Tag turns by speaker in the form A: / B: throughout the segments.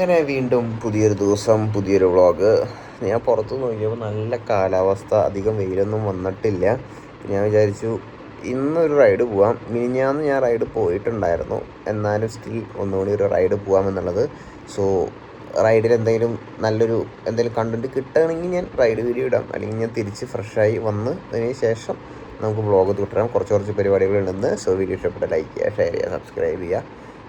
A: അങ്ങനെ വീണ്ടും പുതിയൊരു ദിവസം പുതിയൊരു വ്ളോഗ്. ഞാൻ പുറത്ത് നോക്കിയപ്പോൾ നല്ല കാലാവസ്ഥ, അധികം വെയിലൊന്നും വന്നിട്ടില്ല. ഞാൻ വിചാരിച്ചു ഇന്നൊരു റൈഡ് പോവാം. മിനിഞ്ഞാന്ന് ഞാൻ റൈഡ് പോയിട്ടുണ്ടായിരുന്നു, എന്നാലും സ്റ്റിൽ ഒന്നുകൂടി ഒരു റൈഡ് പോകാമെന്നുള്ളത്. സോ റൈഡിൽ എന്തെങ്കിലും കണ്ടൻറ്റ് കിട്ടുകയാണെങ്കിൽ ഞാൻ റൈഡ് വീഡിയോ ഇടാം, അല്ലെങ്കിൽ ഞാൻ തിരിച്ച് ഫ്രഷായി വന്നതിന് ശേഷം നമുക്ക് വ്ളോഗ് തുടരാം. കുറച്ച് പരിപാടികളുണ്ടെന്ന്. സോ വീഡിയോ ഇഷ്ടപ്പെട്ട ലൈക്ക് ചെയ്യുക, ഷെയർ ചെയ്യുക, സബ്സ്ക്രൈബ് ചെയ്യുക.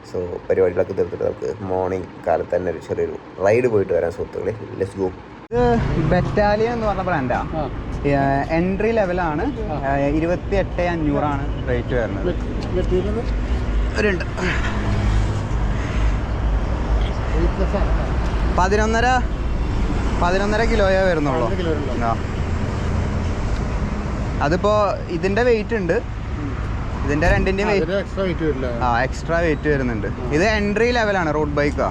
A: സോ പരിപാടികളൊക്കെ തീർത്തിട്ട് നമുക്ക് മോർണിംഗ് കാലത്ത് തന്നെ ഒരു ചെറിയൊരു റൈഡ് പോയിട്ട് വരാൻ സുഹൃത്തുക്കളെ. Let's go.
B: ഇത് ബറ്റാലിയൻ എന്ന് പറഞ്ഞ ബ്രാൻഡാണ്. എൻട്രി ലെവലാണ്. 28,500 റേറ്റ് വരുന്നത്. ഒരുണ്ട് 11.5 കിലോയേ വരുന്നുള്ളൂ. അതിപ്പോൾ ഇതിൻ്റെ വെയിറ്റ് ഉണ്ട്, ഇതിന്റെ രണ്ടിന്റെ എക്സ്ട്രാ വെയിറ്റ് വരുന്നുണ്ട്. ഇത് എൻട്രി ലെവലാണ്, റോഡ് ബൈക്കാ.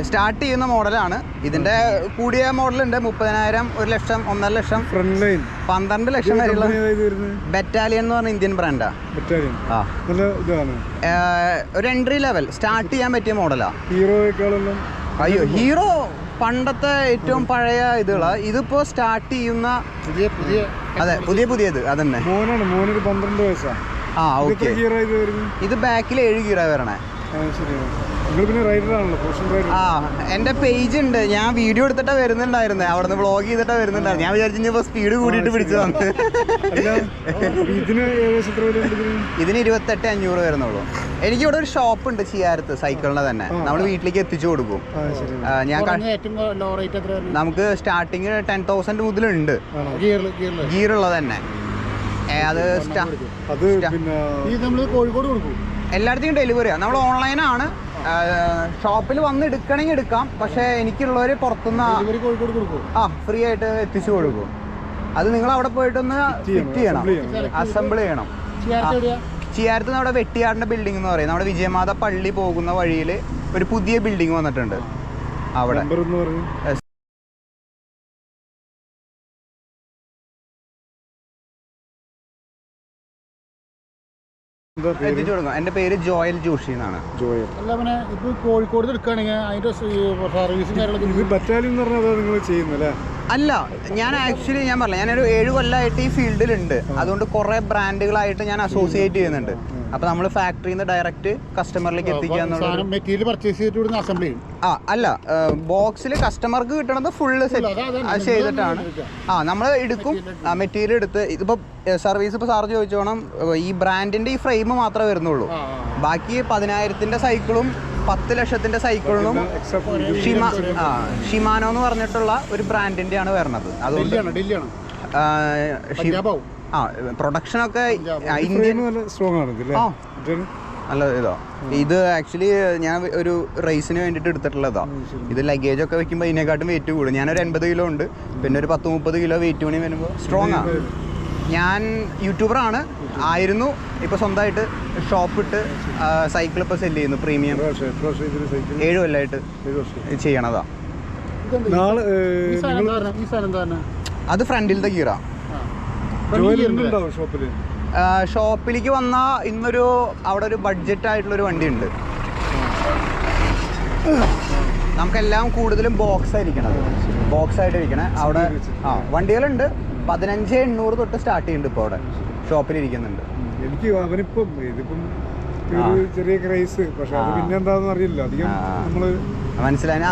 B: സ്റ്റാർട്ട് ചെയ്യുന്ന മോഡലാണ്. ഇതിന്റെ കൂടിയ മോഡലുണ്ട് 30,000, 1 ലക്ഷം, 1.5 ലക്ഷം, 12 ലക്ഷം വരെയുള്ള ബറ്റാലിയൻ എന്ന് പറഞ്ഞ ഇന്ത്യൻ ബ്രാൻഡാ. ഒരു എൻട്രി ലെവൽ സ്റ്റാർട്ട് ചെയ്യാൻ പറ്റിയ മോഡലാ. അയ്യോ, ഹീറോ പണ്ടത്തെ ഏറ്റവും പഴയ ഇതുകളാ. ഇതിപ്പോ സ്റ്റാർട്ട് ചെയ്യുന്ന അതെ പുതിയത് അതന്നെ. ആ ഓക്കെ. ഇത് ബാക്കിൽ 7 ഗിയർ വരണേ. ആ എന്റെ പേജ് ഉണ്ട്, ഞാൻ വീഡിയോ എടുത്തിട്ടാ വരുന്നുണ്ടായിരുന്നേ, അവിടുന്ന് വ്ളോഗ് ചെയ്തിട്ടാ വരുന്നുണ്ടായിരുന്നു. ഞാൻ വിചാരിച്ചു ഇപ്പൊ സ്പീഡ് കൂടിയിട്ട് പിടിച്ചതാണ്. ഇതിന് 28,500 വരുന്നുള്ളൂ. എനിക്കിവിടെ ഒരു ഷോപ്പ് ഉണ്ട് ചെയ്യാരത്ത്, സൈക്കിളിന്റെ തന്നെ. നമ്മൾ വീട്ടിലേക്ക് എത്തിച്ചു കൊടുക്കും. നമുക്ക് സ്റ്റാർട്ടിങ് 10,000 മുതലുണ്ട് ഗിയറുള്ളത് തന്നെ. അത്
C: കോഴിക്കോട് കൊടുക്കും,
B: എല്ലായിടത്തേക്കും ഡെലിവറിയാണ്. നമ്മൾ ഓൺലൈനാണ്. ഷോപ്പിൽ വന്ന് എടുക്കണമെങ്കിൽ എടുക്കാം, പക്ഷേ എനിക്കുള്ളവർ പുറത്തുനിന്ന് ഫ്രീ ആയിട്ട് എത്തിച്ചു കൊടുക്കും. അത് നിങ്ങൾ അവിടെ പോയിട്ടൊന്ന് ഫിറ്റ് ചെയ്യണം, അസംബിൾ ചെയ്യണം. ചെയ്യാരത്ത് നമ്മുടെ വെട്ടിയാടിന്റെ ബിൽഡിംഗ് എന്ന് പറയും. നമ്മുടെ വിജയമാത പള്ളി പോകുന്ന വഴിയിൽ ഒരു പുതിയ ബിൽഡിംഗ് വന്നിട്ടുണ്ട് അവിടെ. എത്തിച്ചു കൊടുക്കും. എന്റെ പേര് ജോയൽ ജോഷി എന്നാണ്.
C: കോഴിക്കോട്
B: അല്ല, ഞാൻ ആക്ച്വലി ഞാൻ പറഞ്ഞില്ല, ഞാനൊരു 7 കൊല്ലമായിട്ട് ഈ ഫീൽഡിലുണ്ട്. അതുകൊണ്ട് കുറെ ബ്രാൻഡുകളായിട്ട് ഞാൻ അസോസിയേറ്റ് ചെയ്യുന്നുണ്ട്. അപ്പൊ നമ്മൾ ഫാക്ടറിയിൽ നിന്ന് ഡയറക്റ്റ് കസ്റ്റമറിലേക്ക് എത്തിക്കുക.
C: മെറ്റീരിയൽ പർച്ചേസ് ചെയ്തിട്ട് അസംബ്ലി
B: അല്ല, ബോക്സിൽ കസ്റ്റമർക്ക് കിട്ടണത് ഫുള്ള് ചെയ്തിട്ടാണ്. നമ്മൾ എടുക്കും മെറ്റീരിയൽ എടുത്ത്. ഇതിപ്പോ സർവീസ് ഇപ്പൊ സാർ ചോദിച്ചോണം, ഈ ബ്രാൻഡിന്റെ ഈ ഫ്രെയിം മാത്രമേ വരുന്നുള്ളൂ. ബാക്കി 10,000-ന്റെ സൈക്കിളും 10 ലക്ഷത്തിന്റെ സൈക്കിളിനും ഷിമാനോ എന്ന് പറഞ്ഞിട്ടുള്ള ഒരു ബ്രാൻഡിന്റെ ആണ് വരുന്നത്. അതുകൊണ്ട് പ്രൊഡക്ഷനൊക്കെ ഇന്ത്യൻ നല്ല ഇതാ. ഇത് ആക്ച്വലി ഞാൻ ഒരു റേസിന് വേണ്ടിയിട്ട് എടുത്തിട്ടുള്ളതാ. ഇത് ലഗേജ് ഒക്കെ വെക്കുമ്പോൾ ഇതിനെക്കാട്ടും വെയിറ്റ് കൂടും. ഞാനൊരു 80 കിലോ ഉണ്ട്, പിന്നെ ഒരു 10-30 കിലോ വെയിറ്റ് കൂടി വരുമ്പോൾ സ്ട്രോങ് ആണ്. ഞാൻ യൂട്യൂബറാണ് ആയിരുന്നു. ഇപ്പോൾ സ്വന്തമായിട്ട് ഷോപ്പിട്ട് സൈക്കിൾ ഇപ്പോൾ സെല് ചെയ്യുന്നു. പ്രീമിയം 7 കൊല്ലമായിട്ട് ചെയ്യണതാ. അത് ഫ്രണ്ടിലത്തെ ഗിയറാ. ഷോപ്പിലേക്ക് വന്നാൽ ഇന്നൊരു അവിടെ ഒരു ബഡ്ജറ്റ് ആയിട്ടുള്ളൊരു വണ്ടി ഉണ്ട്. നമുക്കെല്ലാം കൂടുതലും ബോക്സ് ആയിട്ട് ഇരിക്കണേ. അവിടെ വണ്ടികളുണ്ട്. 15,800 തൊട്ട് സ്റ്റാർട്ട് ചെയ്യുന്നുണ്ട് ഇപ്പോൾ അവിടെ ഷോപ്പിലിരിക്കുന്നുണ്ട്.
C: എനിക്ക് അവനിപ്പം ഇതിപ്പം ചെറിയ ക്രൈസ്, പക്ഷെ അത് പിന്നെ എന്താണെന്ന് അറിയില്ല. അധികം നമ്മള്
B: മനസ്സിലായി.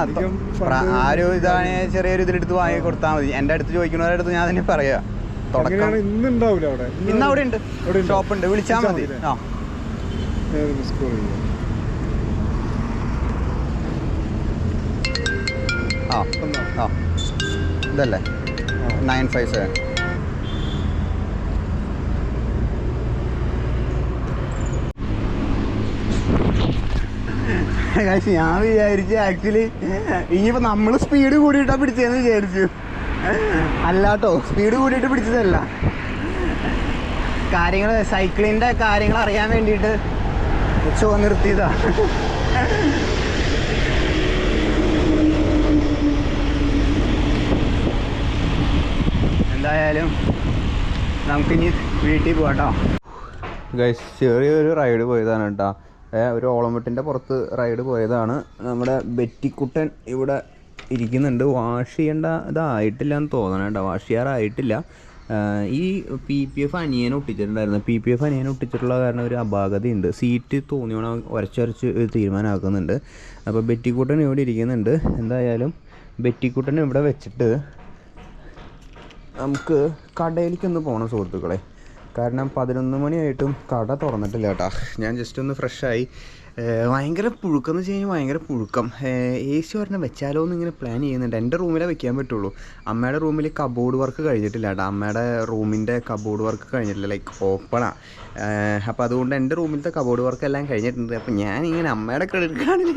B: ആരും ഇതാണ് ചെറിയൊരു ഇതിലെടുത്ത് വാങ്ങി കൊടുത്താൽ മതി. എൻ്റെ അടുത്ത് ചോദിക്കുന്നവരുടെ അടുത്ത് ഞാൻ തന്നെ പറയാ. തുടക്കം ഇന്ന് അവിടെ ഉണ്ട്, ഷോപ്പുണ്ട്, വിളിച്ചാൽ മതി. ഇതല്ലേ 957. ഞാൻ വിചാരിച്ചു ആക്ച്വലി ഇനിയിപ്പോ നമ്മള് സ്പീഡ് കൂടിയിട്ടാ പിടിച്ചതെന്ന് വിചാരിച്ചു. അല്ലാട്ടോ, സ്പീഡ് കൂടിയിട്ട് പിടിച്ചതല്ല. സൈക്ലിന്റെ കാര്യങ്ങൾ അറിയാൻ വേണ്ടിയിട്ട് നിർത്തിയതാ. എന്തായാലും നമുക്കിനി വീട്ടിൽ പോകാട്ടോ. ഗൈസ്, ചെറിയൊരു റൈഡ് പോയതാണ് കേട്ടോ. ഒരു ഓളംവെട്ടിൻ്റെ പുറത്ത് റൈഡ് പോയതാണ്. നമ്മുടെ ബെറ്റിക്കുട്ടൻ ഇവിടെ ഇരിക്കുന്നുണ്ട്. വാഷ് ചെയ്യേണ്ട ഇതായിട്ടില്ല എന്ന് തോന്നണം കേട്ടോ, വാഷ് ചെയ്യാറായിട്ടില്ല. ഈ PPF അനിയനെ ഒട്ടിച്ചിട്ടുണ്ടായിരുന്നു. PPF അനിയനെ ഒട്ടിച്ചിട്ടുള്ള കാരണം ഒരു അപാകതയുണ്ട്, സീറ്റ് തോന്നിയോണം ഉരച്ചൊരച്ച് തീരുമാനമാക്കുന്നുണ്ട്. അപ്പോൾ ബെറ്റിക്കുട്ടൻ ഇവിടെ ഇരിക്കുന്നുണ്ട്. എന്തായാലും ബെറ്റിക്കുട്ടൻ ഇവിടെ വെച്ചിട്ട് നമുക്ക് കടയിലേക്കൊന്ന് പോകണം സുഹൃത്തുക്കളെ. കാരണം 11 മണിയായിട്ടും കട തുറന്നിട്ടില്ല കേട്ടോ. ഞാൻ ജസ്റ്റ് ഒന്ന് ഫ്രഷായി. ഭയങ്കര പുഴുക്കം എന്ന് വെച്ച് കഴിഞ്ഞാൽ ഭയങ്കര പുഴുക്കം. AC ഒരെണ്ണം വെച്ചാലോ എന്ന് ഇങ്ങനെ പ്ലാൻ ചെയ്യുന്നുണ്ട്. എൻ്റെ റൂമിലേ വെക്കാൻ പറ്റുള്ളൂ. അമ്മയുടെ റൂമിൽ കബോർഡ് വർക്ക് കഴിഞ്ഞിട്ടില്ല കേട്ടോ. അമ്മയുടെ റൂമിൻ്റെ കബോർഡ് വർക്ക് കഴിഞ്ഞിട്ടില്ല, ലൈക്ക് ഓപ്പണാണ്. അപ്പോൾ അതുകൊണ്ട് എൻ്റെ റൂമിലത്തെ കബോർഡ് വർക്ക് എല്ലാം കഴിഞ്ഞിട്ടുണ്ട്. അപ്പോൾ ഞാനിങ്ങനെ അമ്മയുടെ ക്രെഡിറ്റ് കാർഡിൽ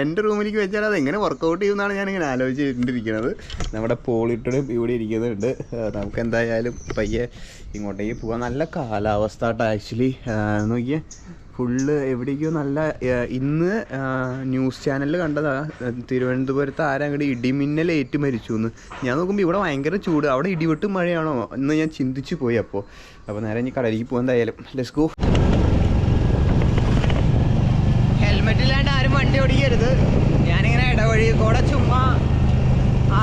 B: എൻ്റെ റൂമിലേക്ക് വെച്ചാൽ അത് എങ്ങനെ വർക്കൗട്ട് ചെയ്യുമെന്നാണ് ഞാനിങ്ങനെ ആലോചിച്ചിട്ടിരിക്കുന്നത്. നമ്മുടെ പോളിട്ടഡ് ഇവിടെ ഇരിക്കുന്നുണ്ട്. നമുക്ക് എന്തായാലും പയ്യെ ഇങ്ങോട്ടേക്ക് പോകാം. നല്ല കാലാവസ്ഥ കേട്ടോ ആക്ച്വലി. നോക്കിയേ, ഫുള്ള് എവിടേക്കോ നല്ല. ഇന്ന് ന്യൂസ് ചാനലിൽ കണ്ടതാ, തിരുവനന്തപുരത്ത് ആരങ്ങോട്ട് ഇടിമിന്നലേറ്റ് മരിച്ചു എന്ന്. ഞാൻ നോക്കുമ്പോൾ ഇവിടെ ഭയങ്കര ചൂട്, അവിടെ ഇടിവെട്ട് മഴയാണോ എന്ന് ഞാൻ ചിന്തിച്ചു പോയി. അപ്പോൾ നേരെ ഇനി കടയിലേക്ക് പോകാൻ. എന്തായാലും ലെറ്റ്സ് ഗോ. ഹെൽമെറ്റ് ഇല്ലാണ്ട് ആരും വണ്ടി ഓടിക്കരുത്. ഞാനിങ്ങനെ ഇടവഴി കൂടെ ചുമ്മാ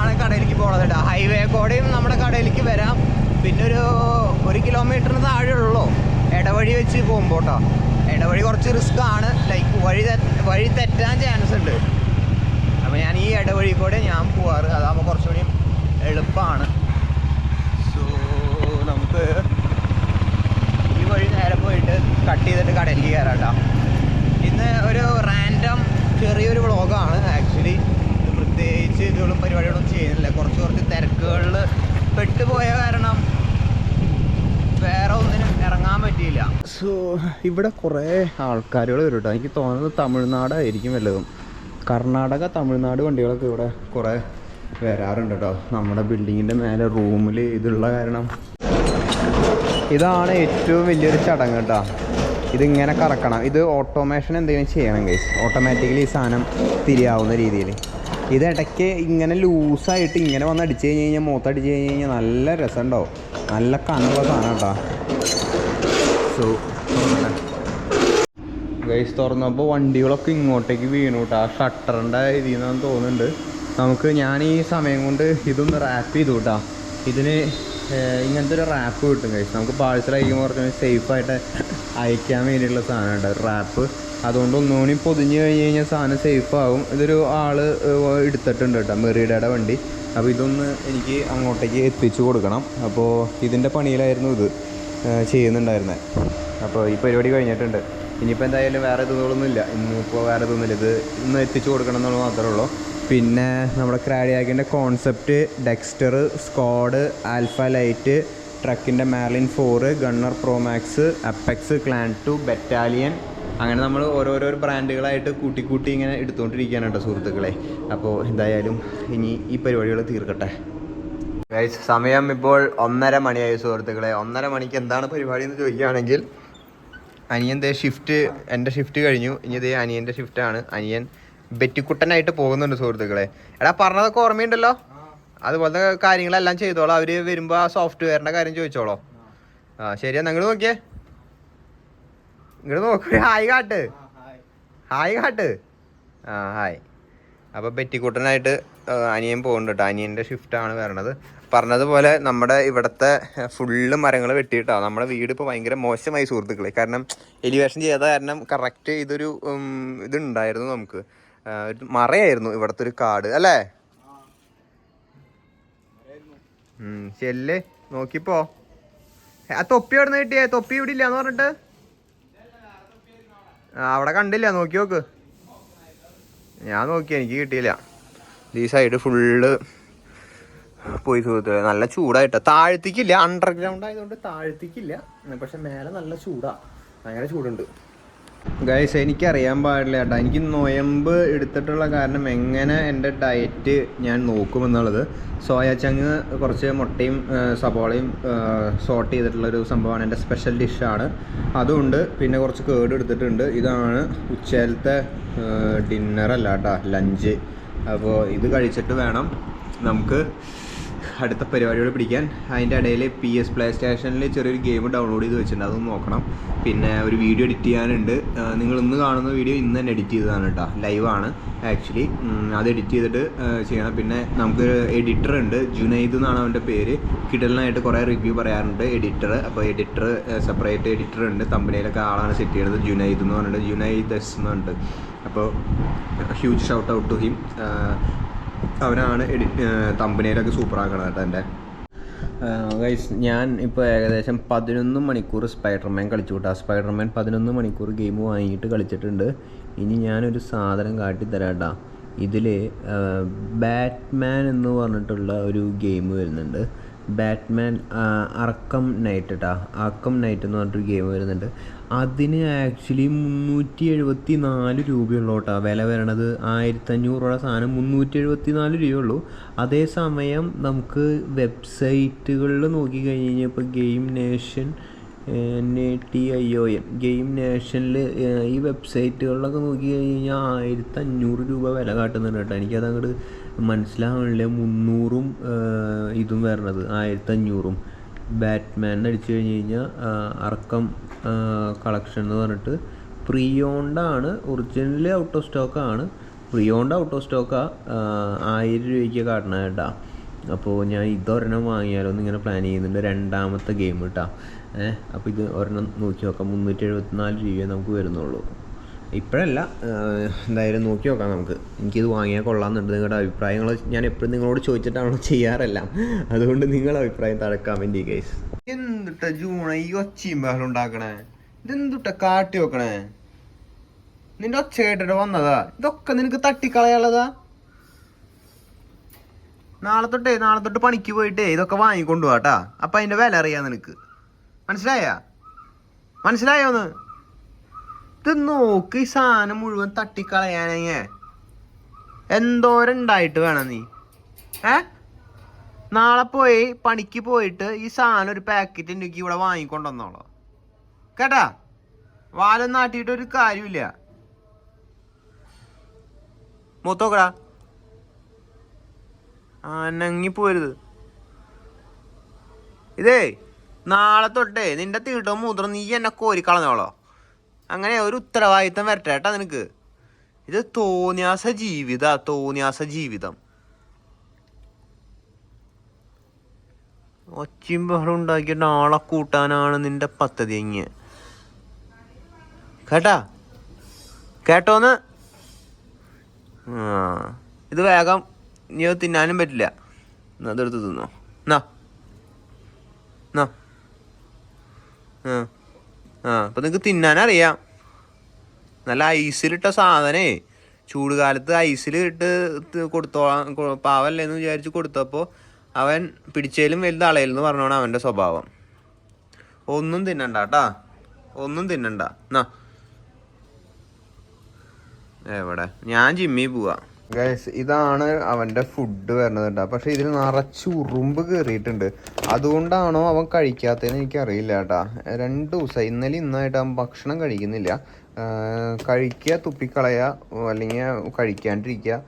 B: ആണ് കടയിലേക്ക് പോകണത് കേട്ടോ. ഹൈവേ കൂടെയും നമ്മുടെ കടയിലേക്ക് വരാം. പിന്നെ ഒരു 1 കിലോമീറ്ററിന് താഴെ ഉള്ളൂ ഇടവഴി വെച്ച് പോകുമ്പോൾ കേട്ടോ. ഇടവഴി കുറച്ച് റിസ്ക് ആണ്, ലൈക്ക് വഴി തെറ്റാൻ ചാൻസ് ഉണ്ട്. അപ്പോൾ ഞാൻ ഈ ഇടവഴി കൂടെ ഞാൻ പോവാറ്, അതാകുമ്പോൾ കുറച്ചുകൂടി എളുപ്പമാണ്. സോ നമുക്ക് ഈ വഴി നേരെ പോയിട്ട് കട്ട് ചെയ്തിട്ട് കടയിലേക്ക് കയറാം കേട്ടോ. ഇന്ന് ഒരു റാൻഡം ചെറിയൊരു വ്ളോഗാണ് ആക്ച്വലി. പ്രത്യേകിച്ച് ഇതുകളും പരിപാടികളൊന്നും ചെയ്യുന്നില്ല. കുറച്ച് തിരക്കുകളിൽ പെട്ടുപോയ കാരണം വേറെ ഒന്നിനും ഇറങ്ങാൻ പറ്റിയില്ല. സോ ഇവിടെ കുറേ ആൾക്കാരുകൾ വരും കേട്ടോ. എനിക്ക് തോന്നുന്നത് തമിഴ്നാടായിരിക്കും വല്ലതും. കർണാടക, തമിഴ്നാട് വണ്ടികളൊക്കെ ഇവിടെ കുറേ വരാറുണ്ട് കേട്ടോ. നമ്മുടെ ബിൽഡിങ്ങിൻ്റെ മേലെ റൂമിൽ ഇതുള്ള കാരണം. ഇതാണ് ഏറ്റവും വലിയൊരു ചടങ്ങ് കേട്ടോ. ഇതിങ്ങനെ കറക്കണം. ഇത് ഓട്ടോമേഷൻ എന്തെങ്കിലും ചെയ്യണം ഗൈസ്. ഓട്ടോമാറ്റിക്കലി ഈ സാധനം തിരിയാവുന്ന രീതിയിൽ. ഇത് ഇടയ്ക്ക് ഇങ്ങനെ ലൂസായിട്ട് ഇങ്ങനെ വന്ന് അടിച്ച് കഴിഞ്ഞ് കഴിഞ്ഞാൽ നല്ല രസമുണ്ടാവും. നല്ല കനുള്ള സാധനം കേട്ടോ. സോ ഗൈസ് തുറന്നപ്പോൾ വണ്ടികളൊക്കെ ഇങ്ങോട്ടേക്ക് വീണു കേട്ടോ. ആ ഷട്ടറിൻ്റെ ഇതിൽ നിന്നാന്ന് തോന്നുന്നുണ്ട്. ഞാൻ ഈ സമയം കൊണ്ട് ഇതൊന്ന് റാപ്പ് ചെയ്തു കേട്ടോ. ഇതിന് ഇങ്ങനത്തെ ഒരു റാപ്പ് കിട്ടും ഗൈസ്. നമുക്ക് പാഴ്സൽ അയക്കുമ്പോൾ കുറച്ച് സേഫായിട്ട് അയക്കാൻ വേണ്ടിയിട്ടുള്ള സാധനമുണ്ട് റാപ്പ്. അതുകൊണ്ട് ഒന്നുകൂടി പൊതിഞ്ഞ് കഴിഞ്ഞ് കഴിഞ്ഞാൽ സാധനം സേഫാകും. ഇതൊരു ആൾ എടുത്തിട്ടുണ്ട് കേട്ടോ, മെറീഡയുടെ വണ്ടി. അപ്പോൾ ഇതൊന്ന് എനിക്ക് അങ്ങോട്ടേക്ക് എത്തിച്ചു കൊടുക്കണം. അപ്പോൾ ഇതിൻ്റെ പണിയിലായിരുന്നു ഇത് ചെയ്യുന്നുണ്ടായിരുന്നത്. അപ്പോൾ ഈ പരിപാടി കഴിഞ്ഞിട്ടുണ്ട്. ഇനിയിപ്പോൾ എന്തായാലും വേറെ ഇതൊന്നുമില്ല. ഇന്നിപ്പോൾ വേറെ ഇതൊന്നുമില്ല. ഇത് ഇന്ന് എത്തിച്ചു കൊടുക്കണം എന്നുള്ളത് മാത്രമേ ഉള്ളൂ. പിന്നെ നമ്മുടെ ക്രാഡിയാക്കിൻ്റെ concept, Dexter, squad, alpha light, ട്രക്കിൻ്റെ Marlin 4, gunner promax, apex, clan 2, battalion, അങ്ങനെ നമ്മൾ ഓരോരോ ബ്രാൻഡുകളായിട്ട് കൂട്ടി ഇങ്ങനെ എടുത്തുകൊണ്ടിരിക്കുകയാണ് കേട്ടോ സുഹൃത്തുക്കളെ. അപ്പോൾ എന്തായാലും ഇനി ഈ പരിപാടികൾ തീർക്കട്ടെ. ഗൈസ് സമയം ഇപ്പോൾ 1:30 മണിയായി സുഹൃത്തുക്കളെ. 1:30 മണിക്ക് എന്താണ് പരിപാടി എന്ന് ചോദിക്കുകയാണെങ്കിൽ, അനിയൻ്റെ ഷിഫ്റ്റ്, എൻ്റെ ഷിഫ്റ്റ് കഴിഞ്ഞു. ഇനി ഇതേ അനിയൻ്റെ ഷിഫ്റ്റാണ്. അനിയൻ ബെറ്റിക്കുട്ടനായിട്ട് പോകുന്നുണ്ട് സുഹൃത്തുക്കളെ. എടാ പറഞ്ഞതൊക്കെ ഓർമ്മയുണ്ടല്ലോ? അതുപോലത്തെ കാര്യങ്ങളെല്ലാം ചെയ്തോളൂ. അവർ വരുമ്പോൾ ആ സോഫ്റ്റ്വെയറിൻ്റെ കാര്യം ചോദിച്ചോളൂ. ശരിയാ, നിങ്ങൾ നോക്കിയേ, ഇങ്ങോട്ട് നോക്കൂ. ഹായ് കാട്ട്. ഹായ്. അപ്പോൾ ബെറ്റിക്കുട്ടനായിട്ട് അനിയൻ പോകുന്നുണ്ട് കേട്ടോ. അനിയൻ്റെ ഷിഫ്റ്റാണ് വരണത്. പറഞ്ഞതുപോലെ നമ്മുടെ ഇവിടുത്തെ ഫുള്ള് മരങ്ങൾ വെട്ടിയിട്ടാണ്. നമ്മുടെ വീട് ഇപ്പോൾ ഭയങ്കര മോശമായി സുഹൃത്തുക്കളെ. കാരണം എലിവേഷൻ ചെയ്ത കാരണം കറക്റ്റ് ഇതൊരു ഇതുണ്ടായിരുന്നു, നമുക്ക് ഒരു മറയായിരുന്നു ഇവിടുത്തെ ഒരു കാട് അല്ലേ? ചെല്ല് നോക്കിപ്പോ. ആ തൊപ്പി എവിടെ നിന്ന് കിട്ടിയേ? തൊപ്പി ഇവിടെ ഇല്ലാന്ന് പറഞ്ഞിട്ട് അവിടെ കണ്ടില്ല, നോക്കി നോക്ക്. ഞാൻ നോക്കി, എനിക്ക് കിട്ടിയില്ല. ഈ സൈഡ് ഫുള്ള് പോയി സുഹൃത്തുക്കളെ. നല്ല ചൂടായിട്ട് താഴ്ത്തിക്കില്ല, അണ്ടർഗ്രൗണ്ട് ആയതുകൊണ്ട് താഴ്ത്തിക്കില്ല. പക്ഷെ മേലെ നല്ല ചൂടാ, ഭയങ്കര ചൂടുണ്ട് ഗൈസ്. എനിക്കറിയാൻ പാടില്ല കേട്ടോ. എനിക്ക് നൊയമ്പ് എടുത്തിട്ടുള്ള കാരണം എങ്ങനെ എൻ്റെ ഡയറ്റ് ഞാൻ നോക്കുമെന്നുള്ളത്. സോയ ചങ്ങ്, കുറച്ച് മുട്ടയും സബോളയും സോട്ട് ചെയ്തിട്ടുള്ളൊരു സംഭവമാണ്. എൻ്റെ സ്പെഷ്യൽ ഡിഷാണ്. അതുകൊണ്ട് പിന്നെ കുറച്ച് കേട് എടുത്തിട്ടുണ്ട്. ഇതാണ് ഉച്ചയിലത്തെ ഡിന്നറല്ല കേട്ടോ, ലഞ്ച്. അപ്പോൾ ഇത് കഴിച്ചിട്ട് വേണം നമുക്ക്
A: അടുത്ത പരിപാടിയോട് പിടിക്കാൻ. അതിൻ്റെ ഇടയിൽ PS പ്ലേ സ്റ്റേഷനിൽ ചെറിയൊരു ഗെയിം ഡൗൺലോഡ് ചെയ്ത് വെച്ചിട്ടുണ്ട്, അതൊന്ന് നോക്കണം. പിന്നെ ഒരു വീഡിയോ എഡിറ്റ് ചെയ്യാനുണ്ട്. നിങ്ങൾ ഇന്ന് കാണുന്ന വീഡിയോ ഇന്ന് തന്നെ എഡിറ്റ് ചെയ്തതാണ് കേട്ടോ, ലൈവാണ് ആക്ച്വലി. അത് എഡിറ്റ് ചെയ്തിട്ട് ചെയ്യണം. പിന്നെ നമുക്ക് എഡിറ്റർ ഉണ്ട്, ജുനൈദ് എന്നാണ് അവൻ്റെ പേര്. കിടലിനായിട്ട് കുറേ റിവ്യൂ പറയാറുണ്ട് എഡിറ്റർ. അപ്പോൾ എഡിറ്റർ സെപ്പറേറ്റ് എഡിറ്റർ ഉണ്ട്, തമ്പനിയിലൊക്കെ ആളാണ് സെറ്റ് ചെയ്യുന്നത്. ജുനൈദ് എന്ന് പറഞ്ഞിട്ട്, ജുനൈദ് എസ് എന്ന് പറഞ്ഞിട്ട്. അപ്പോൾ huge shout out to him. അവനാണ് തമ്പനിയിലൊക്കെ സൂപ്പറാക്കണത് കേട്ടോ എൻ്റെ ഗൈസ്. ഞാൻ ഇപ്പോൾ ഏകദേശം 11 മണിക്കൂർ സ്പൈഡർമാൻ കളിച്ചു കൂട്ടാ. സ്പൈഡർമാൻ 11 മണിക്കൂർ ഗെയിം വാങ്ങിയിട്ട് കളിച്ചിട്ടുണ്ട്. ഇനി ഞാനൊരു സാധനം കാട്ടിത്തരാം കേട്ടോ. ഇതിൽ ബാറ്റ്മാൻ എന്ന് പറഞ്ഞിട്ടുള്ള ഒരു ഗെയിം വരുന്നുണ്ട്. ബാറ്റ്മാൻ അർക്കം നൈറ്റ് കേട്ടോ, അർക്കം നൈറ്റ് എന്ന് പറഞ്ഞിട്ടൊരു ഗെയിം വരുന്നുണ്ട്. അതിന് ആക്ച്വലി 374 രൂപയുള്ളൂ കേട്ടോ വില വരണത്. 1500 രൂപയുടെ സാധനം 374 രൂപയുള്ളൂ. അതേസമയം നമുക്ക് വെബ്സൈറ്റുകളിൽ നോക്കിക്കഴിഞ്ഞ് കഴിഞ്ഞാൽ ഇപ്പോൾ ഗെയിം നേഷൻ NATION ഗെയിം നേഷനിൽ ഈ വെബ്സൈറ്റുകളിലൊക്കെ നോക്കി കഴിഞ്ഞാൽ 1500 രൂപ വില കാട്ടുന്നുണ്ട് കേട്ടോ. എനിക്കത് അങ്ങോട്ട് മനസ്സിലാവണില്ല. 300-ഉം ഇതും വരണത് 1500-ഉം. ബാറ്റ്മാൻ അടിച്ചു കഴിഞ്ഞ് കഴിഞ്ഞാൽ അർക്കം കളക്ഷൻ എന്ന് പറഞ്ഞിട്ട് പ്രീ ഓൺഡാണ്. ഒറിജിനൽ ഔട്ട് ഓഫ് സ്റ്റോക്കാണ്. പ്രീ ഓൺഡ് ഔട്ട് ഓഫ് സ്റ്റോക്കാണ്. 1000 രൂപയ്ക്ക് കാട്ടണം കേട്ടോ. അപ്പോൾ ഞാൻ ഇതൊരെണ്ണം വാങ്ങിയാലോ എന്നിങ്ങനെ പ്ലാൻ ചെയ്യുന്നുണ്ട്. രണ്ടാമത്തെ ഗെയിം കേട്ടോ. അപ്പോൾ ഇത് ഒരെണ്ണം നോക്കി നോക്കാം. 374 രൂപയെ നമുക്ക് വരുന്നുള്ളൂ. ഇപ്പോഴല്ല, എന്തായാലും നോക്കി നോക്കാം നമുക്ക്. എനിക്കിത് വാങ്ങിയാൽ കൊള്ളാമെന്നുണ്ട്. നിങ്ങളുടെ അഭിപ്രായങ്ങൾ ഞാൻ എപ്പോഴും നിങ്ങളോട് ചോദിച്ചിട്ടാണോ ചെയ്യാറെല്ലാം. അതുകൊണ്ട് നിങ്ങളുടെ അഭിപ്രായം താഴെ കമൻറ്റ് ചെയ്യുക ഗൈസ്. എന്തുട്ട ജൂണ ഈ ഒച്ചയും ബഹളം ഉണ്ടാക്കണേ? ഇതെന്തുട്ട കാട്ടി വെക്കണേ? നിന്റെ ഒച്ച കേട്ടിട്ട് വന്നതാ? ഇതൊക്കെ നിനക്ക് തട്ടിക്കളയാനുള്ളതാ? നാളെ തൊട്ട് പണിക്ക് പോയിട്ടേ ഇതൊക്കെ വാങ്ങിക്കൊണ്ടു പോവാട്ടാ. അപ്പം അതിൻ്റെ വില അറിയാം നിനക്ക്. മനസ്സിലായോന്ന്? ഇത് നോക്ക്, ഈ സാധനം മുഴുവൻ തട്ടിക്കളയാനേ എന്തോരം ഉണ്ടായിട്ട് വേണം നീ. നാളെ പോയി പണിക്ക് പോയിട്ട് ഈ സാധനം ഒരു പാക്കറ്റ് എനിക്ക് ഇവിടെ വാങ്ങിക്കൊണ്ടുവന്നോളൂ കേട്ടാ. വാലം നാട്ടിയിട്ട് ഒരു കാര്യമില്ല. മൂത്തോക്കടാ, അനങ്ങി പോരുത്. ഇതേ നാളെ തൊട്ടേ നിന്റെ തീട്ടവും മൂത്രം നീ എന്നെ കോരിക്കളഞ്ഞോളോ. അങ്ങനെ ഒരു ഉത്തരവാദിത്തം വരട്ടെ കേട്ടാ നിനക്ക്. ഇത് തോന്നിയാസ ജീവിതം. ഒച്ചയും ബഹളം ഉണ്ടാക്കിയിട്ട് ആളെ കൂട്ടാനാണ് നിന്റെ പദ്ധതി. എങ്ങ കേട്ടോന്ന്? ഇത് വേഗം നീ തിന്നാനും പറ്റില്ല. അതെടുത്ത് തിന്നോ. അപ്പം നിനക്ക് തിന്നാനറിയാം. നല്ല ഐസിലിട്ട സാധനേ, ചൂടുകാലത്ത് ഐസിലിട്ട് കൊടുത്തോളാം. പാവല്ലേന്ന് വിചാരിച്ച് കൊടുത്തപ്പോൾ അവൻ പിടിച്ചേലും വലുത് അളയിലെന്ന് പറഞ്ഞോണം അവൻ്റെ സ്വഭാവം. ഒന്നും തിന്നണ്ട കേട്ടാ, ഒന്നും തിന്നണ്ട. എവിടെ ഞാൻ ജിമ്മിൽ പോവാ ഗൈസ്. ഇതാണ് അവൻ്റെ ഫുഡ് വരുന്നത് കേട്ടോ. പക്ഷെ ഇതിൽ നിറച്ച് ഉറുമ്പ് കയറിയിട്ടുണ്ട്. അതുകൊണ്ടാണോ അവൻ കഴിക്കാത്തതെന്ന് എനിക്കറിയില്ല കേട്ടാ. 2 ദിവസം ഇന്നലെ ഇന്നായിട്ട് അവൻ ഭക്ഷണം കഴിക്കുന്നില്ല. കഴിക്കുക, തുപ്പിക്കളയുക, അല്ലെങ്കിൽ കഴിക്കാണ്ടിരിക്കുക,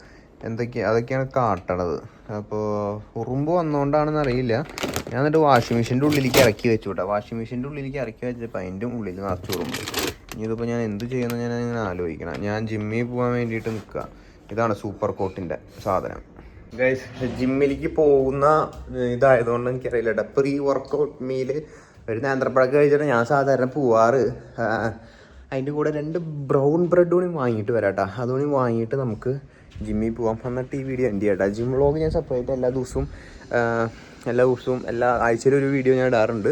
A: അതൊക്കെയാണ് കാട്ടണത്. അപ്പോൾ ഉറുമ്പ് വന്നുകൊണ്ടാണെന്ന് അറിയില്ല. ഞാൻ എന്നിട്ട് വാഷിംഗ് മെഷീൻ്റെ ഉള്ളിലേക്ക് ഇറക്കി വെച്ചു കേട്ടോ. വാഷിംഗ് മെഷീൻ്റെ ഉള്ളിലേക്ക് ഇറക്കി വെച്ചപ്പോൾ അതിൻ്റെ ഉള്ളിൽ നിറച്ച് ഉറുമ്പ്. ഇതിപ്പോൾ ഞാൻ എന്ത് ചെയ്യുമെന്ന് ഞാൻ ഇങ്ങനെ ആലോചിക്കണം. ഞാൻ ജിമ്മിൽ പോകാൻ വേണ്ടിയിട്ട് നിൽക്കുക. ഇതാണ് സൂപ്പർ കോട്ടിൻ്റെ സാധനം ഗൈസ്. ജിമ്മിലേക്ക് പോകുന്ന ഇതായതുകൊണ്ട് എനിക്കറിയില്ല കേട്ടോ. പ്രീ വർക്കൗട്ട് മീൽ ഒരു നേന്ത്രപ്പഴമൊക്കെ കഴിച്ചിട്ട് ഞാൻ സാധാരണ പോവാറ്. അതിൻ്റെ കൂടെ 2 ബ്രൗൺ ബ്രെഡ് കൂടി വാങ്ങിയിട്ട് വരാം കേട്ടോ. അതുകൂടി വാങ്ങിയിട്ട് നമുക്ക് ജിമ്മിൽ പോകാം. എന്നിട്ട് ഈ വീഡിയോ എന്ത് ചെയ്യാം കേട്ടോ. ജിം വ്ളോഗ് ഞാൻ സെപ്പറേറ്റ് എല്ലാ ദിവസവും എല്ലാ ആഴ്ചയിലും ഒരു വീഡിയോ ഞാൻ ഇടാറുണ്ട്.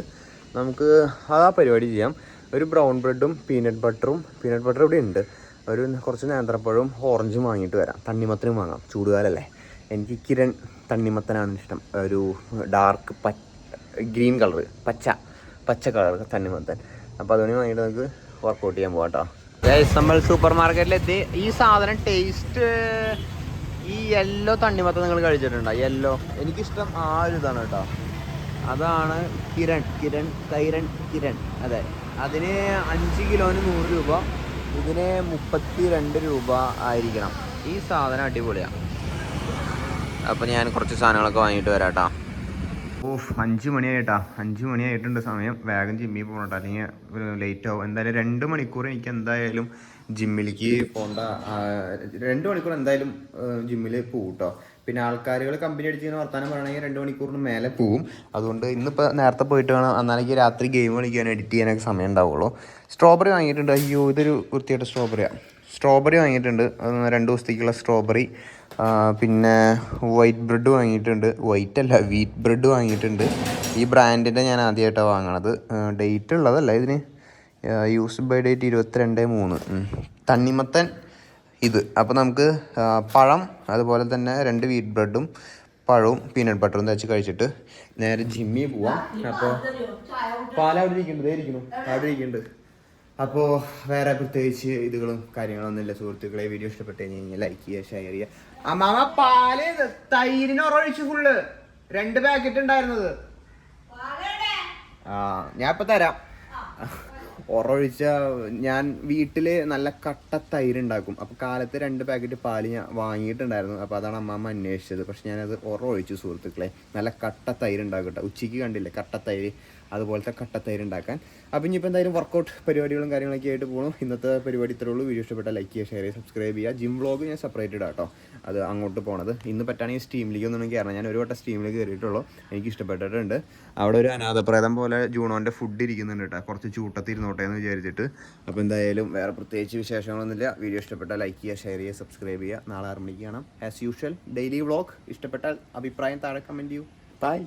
A: നമുക്ക് ആ പരിപാടി ചെയ്യാം. ഒരു ബ്രൗൺ ബ്രെഡും പീനട്ട് ബട്ടർ ഇവിടെ ഉണ്ട്. കുറച്ച് നേന്ത്രപ്പഴവും ഓറഞ്ചും വാങ്ങിയിട്ട് വരാം. തണ്ണിമത്തനും വാങ്ങാം, ചൂടുകാലല്ലേ. എനിക്ക് കിരൺ തണ്ണിമത്തനാണ് ഇഷ്ടം. ഒരു ഡാർക്ക് ഗ്രീൻ കളർ, പച്ച കളർ തണ്ണിമത്തൻ. അപ്പോൾ അതുകൊണ്ട് വാങ്ങിയിട്ട് നമുക്ക് വർക്കൗട്ട് ചെയ്യാൻ പോകാം കേട്ടോ. നമ്മൾ സൂപ്പർ മാർക്കറ്റിലെത്തി. ഈ സാധനം ടേസ്റ്റ്, ഈ യെല്ലോ തണ്ണിമത്തൻ നിങ്ങൾ കഴിച്ചിട്ടുണ്ടോ? യെല്ലോ എനിക്കിഷ്ടം ആ ഒരു ഇതാണ് കേട്ടോ. അതാണ് കിരൺ. അതെ, അതിന് 5 കിലോന് 100 രൂപ, ഇതിന് 32 രൂപ ആയിരിക്കണം. ഈ സാധനം അടിപൊളിയാണ്. അപ്പോൾ ഞാൻ കുറച്ച് സാധനങ്ങളൊക്കെ വാങ്ങിയിട്ട് വരാം കേട്ടോ. 5 മണിയായിട്ടാ, 5 മണിയായിട്ടുണ്ട് സമയം. വേഗം ജിമ്മിൽ പോകണം കേട്ടോ, അല്ലെങ്കിൽ ലേറ്റ് ആവും. എന്തായാലും 2 മണിക്കൂർ എനിക്ക് എന്തായാലും ജിമ്മിലേക്ക് പോകേണ്ട, 2 മണിക്കൂർ എന്തായാലും ജിമ്മിൽ പോകും കേട്ടോ. പിന്നെ ആൾക്കാരുകൾ കമ്പനി അടിച്ചിങ്ങനെ വർത്താനം പറയണമെങ്കിൽ 2 മണിക്കൂറിന് മേലെ പോവും. അതുകൊണ്ട് ഇന്നിപ്പോൾ നേരത്തെ പോയിട്ട് വേണം, എന്നാലേക്ക് രാത്രി ഗെയിം കളിക്കാനും എഡിറ്റ് ചെയ്യാനൊക്കെ സമയം ഉണ്ടാവുള്ളൂ. സ്ട്രോബെറി വാങ്ങിയിട്ടുണ്ട്. അയ്യോ, ഇതൊരു വൃത്തിയായിട്ട് സ്ട്രോബെറി വാങ്ങിയിട്ടുണ്ട്, 2 ദിവസത്തേക്കുള്ള സ്ട്രോബെറി. പിന്നെ വൈറ്റ് ബ്രെഡ് വാങ്ങിയിട്ടുണ്ട്, വൈറ്റ് അല്ല വീറ്റ് ബ്രെഡ് വാങ്ങിയിട്ടുണ്ട്. ഈ ബ്രാൻഡിൻ്റെ ഞാൻ ആദ്യമായിട്ടാണ് വാങ്ങണത്. ഡേറ്റ് ഉള്ളതല്ല ഇതിന്, യൂസ് ബൈ ഡേറ്റ് 22/3. തണ്ണിമത്തൻ ഇത്. അപ്പോൾ നമുക്ക് പഴം, അതുപോലെ തന്നെ 2 വീറ്റ് ബ്രെഡും പഴവും പീനട്ട് ബട്ടറും തേച്ച് കഴിച്ചിട്ട് നേരെ ജിമ്മിൽ പോവാം. അപ്പോൾ പാലവിടെ ഇരിക്കുന്നുണ്ട്. അപ്പോൾ വേറെ പ്രത്യേകിച്ച് ഇതുകളും കാര്യങ്ങളൊന്നും ഇല്ല സുഹൃത്തുക്കളെ. വീഡിയോ ഇഷ്ടപ്പെട്ട് കഴിഞ്ഞാൽ ലൈക്ക് ചെയ്യുക, ഷെയർ ചെയ്യുക. അമ്മാമ പാല് തൈരിന് ഉറൊഴിച്ച് ഫുള്ള് 2 പാക്കറ്റ് ഉണ്ടായിരുന്നത്. ഞാൻ ഇപ്പം തരാം. ഉറൊഴിച്ച ഞാൻ വീട്ടിൽ നല്ല കട്ട തൈര് ഉണ്ടാക്കും. അപ്പോൾ കാലത്ത് 2 പാക്കറ്റ് പാല് ഞാൻ വാങ്ങിയിട്ടുണ്ടായിരുന്നു. അപ്പോൾ അതാണ് അമ്മാമ്മ അന്വേഷിച്ചത്. പക്ഷെ ഞാനത് ഉറൊഴിച്ചു സുഹൃത്തുക്കളെ. നല്ല കട്ട തൈര് ഉണ്ടാക്കും കേട്ടോ. ഉച്ചയ്ക്ക് കണ്ടില്ലേ കട്ട തൈര്, അതുപോലത്തെ കട്ടത്തൈര് ഉണ്ടാക്കാൻ. അപ്പം ഇനിയിപ്പോൾ എന്തായാലും വർക്കൗട്ട് പരിപാടികളും കാര്യങ്ങളൊക്കെ ആയിട്ട് പോകണം. ഇന്നത്തെ പരിപാടി ഇത്രേ ഉള്ളൂ. വീഡിയോ ഇഷ്ടപ്പെട്ടാൽ ലൈക്ക് ചെയ്യുക, ഷെയർ ചെയ്യുക, സബ്സ്ക്രൈബ് ചെയ്യുക. ജിം വ്ളോഗ് ഞാൻ സെപ്പറേറ്റ് ഇടാം കേട്ടോ. അത് അങ്ങോട്ട് പോണത്. ഇന്ന് പറ്റുകയാണെങ്കിൽ സ്റ്റീമിലേക്ക് ഒന്നും കയറണം. ഞാൻ ഒരു വട്ടം സ്റ്റീമിലേക്ക് കയറിയിട്ടുള്ളൂ, എനിക്ക് ഇഷ്ടപ്പെട്ടിട്ടുണ്ട്. അവിടെ ഒരു അനാഥപ്രേതം പോലെ ജൂണോൻ്റെ ഫുഡ് ഇരിക്കുന്നുണ്ട് കേട്ടോ. കുറച്ച് ചൂട്ടത്തിരുന്നോട്ടെ എന്ന് വിചാരിച്ചിട്ട്. അപ്പോൾ എന്തായാലും വേറെ പ്രത്യേകിച്ച് വിശേഷങ്ങളൊന്നുമില്ല. വീഡിയോ ഇഷ്ടപ്പെട്ടാൽ ലൈക്ക് ചെയ്യുക, ഷെയർ ചെയ്യുക, സബ്സ്ക്രൈബ് ചെയ്യുക. നാളെ 6 മണിക്ക് കാണാം. As usual daily vlog. ഇഷ്ടപ്പെട്ടാൽ അഭിപ്രായം താഴെ കമൻറ്റ് ചെയ്യൂ. ബൈ.